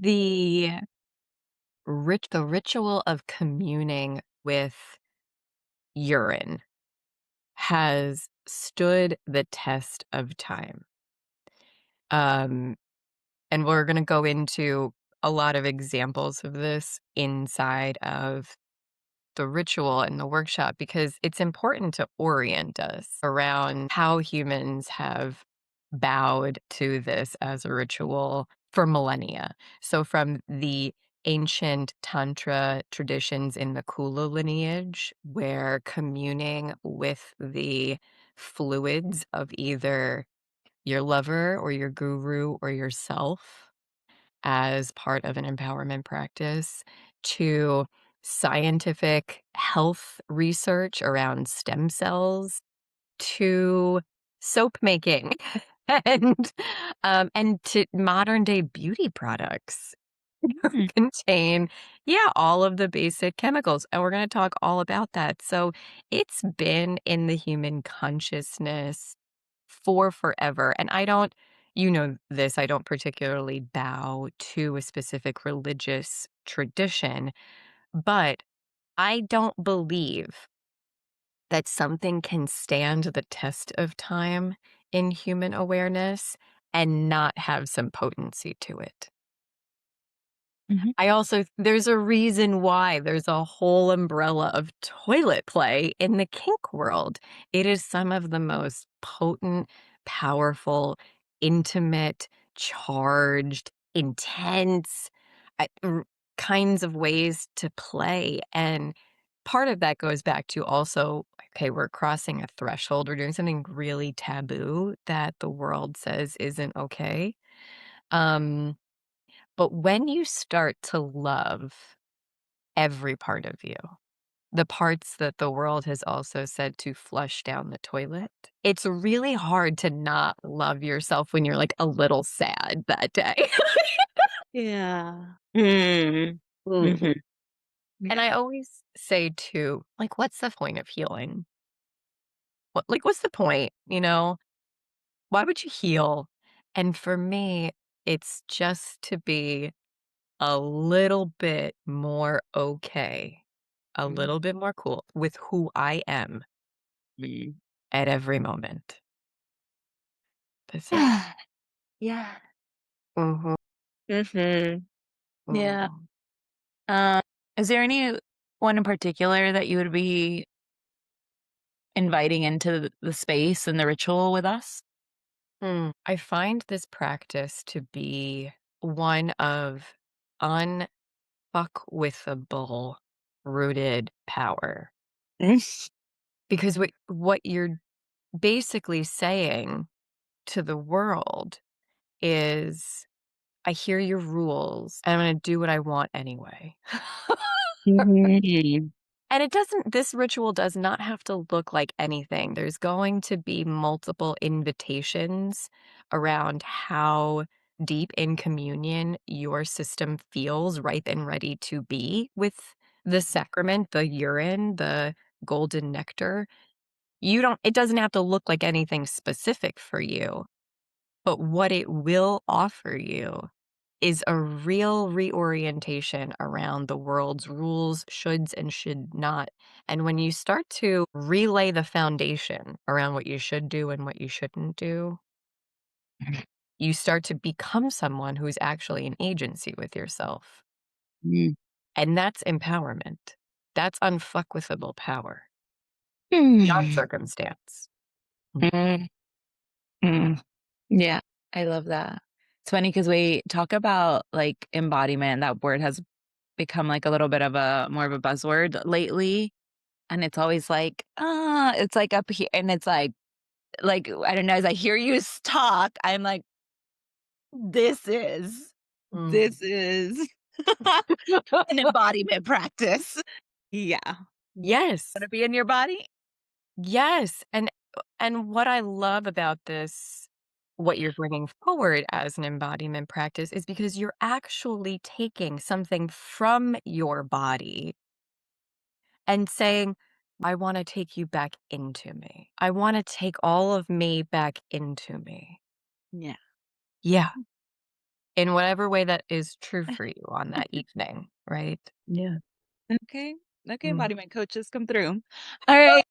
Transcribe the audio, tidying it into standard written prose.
The the ritual of communing with urine has stood the test of time. Um, and we're going to go into a lot of examples of this inside of the ritual and the workshop because it's important to orient us around how humans have bowed to this as a ritual for millennia. So, from the ancient Tantra traditions in the Kula lineage, where communing with the fluids of either your lover or your guru or yourself as part of an empowerment practice, to scientific health research around stem cells, to soap making and and to modern day beauty products Mm. contain, yeah, all of the basic chemicals. And we're going to talk all about that. So it's been in the human consciousness for forever. And I don't, you know, this, I don't particularly bow to a specific religious tradition, but I don't believe that something can stand the test of time in human awareness and not have some potency to it. Mhm. I also there's a reason why there's a whole umbrella of toilet play in the kink world. It is some of the most potent, powerful, intimate, charged, intense, uh, r kinds of ways to play, and part of that goes back to also, okay, we're crossing a threshold, we're doing something really taboo that the world says isn't okay. Um but when you start to love every part of you, the parts that the world has also said to flush down the toilet, it's really hard to not love yourself when you're, like, a little sad that day. Yeah. Mm. Mm. Mhm. And I Yeah. always say too, like, what's the point of healing? What's the point, you know? Why would you heal? And for me, it's just to be a little bit more okay, a Mm. little bit more cool with who I am Mm. at every moment. That's it. Yeah. Yeah. Mhm, Mhm. Yeah. mhm. Um, is there any one in particular that you would be inviting into the space and the ritual with us? I find this practice to be one of unfuckwithable rooted power Mm. because what you're basically saying to the world is, "I hear your rules, and I'm gonna do what I want anyway." Mhm. And it doesn't this ritual does not have to look like anything. There's going to be multiple invitations around how deep in communion your system feels ripe and ready to be with the sacrament, the urine, the golden nectar. You don't it doesn't have to look like anything specific for you, but what it will offer you is a real reorientation around the world's rules, shoulds, and should not. And when you start to relay the foundation around what you should do and what you shouldn't do, you start to become someone who's actually an agency with yourself. Mm. And that's empowerment. That's unfuckwithable power beyond Mm. circumstance. Mm. Mm. Yeah, I love that. It's funny because we talk about, like, embodiment, that word has become, like, a little bit of a more of a buzzword lately, and it's always like, it's, like, up here and it's like, I don't know, as I hear you talk, I'm like, "This is Mm. this is an embodiment practice." Yeah. Yes. Wanna be in your body? Yes, and what I love about this, what you're bringing forward as an embodiment practice is because you're actually taking something from your body and saying, "I wanna take you back into me. I wanna take all of me back into me." Yeah. Yeah, in whatever way that is true for you on that evening, right? Yeah. Okay. Okay, Mm. embodiment coaches come through. All right.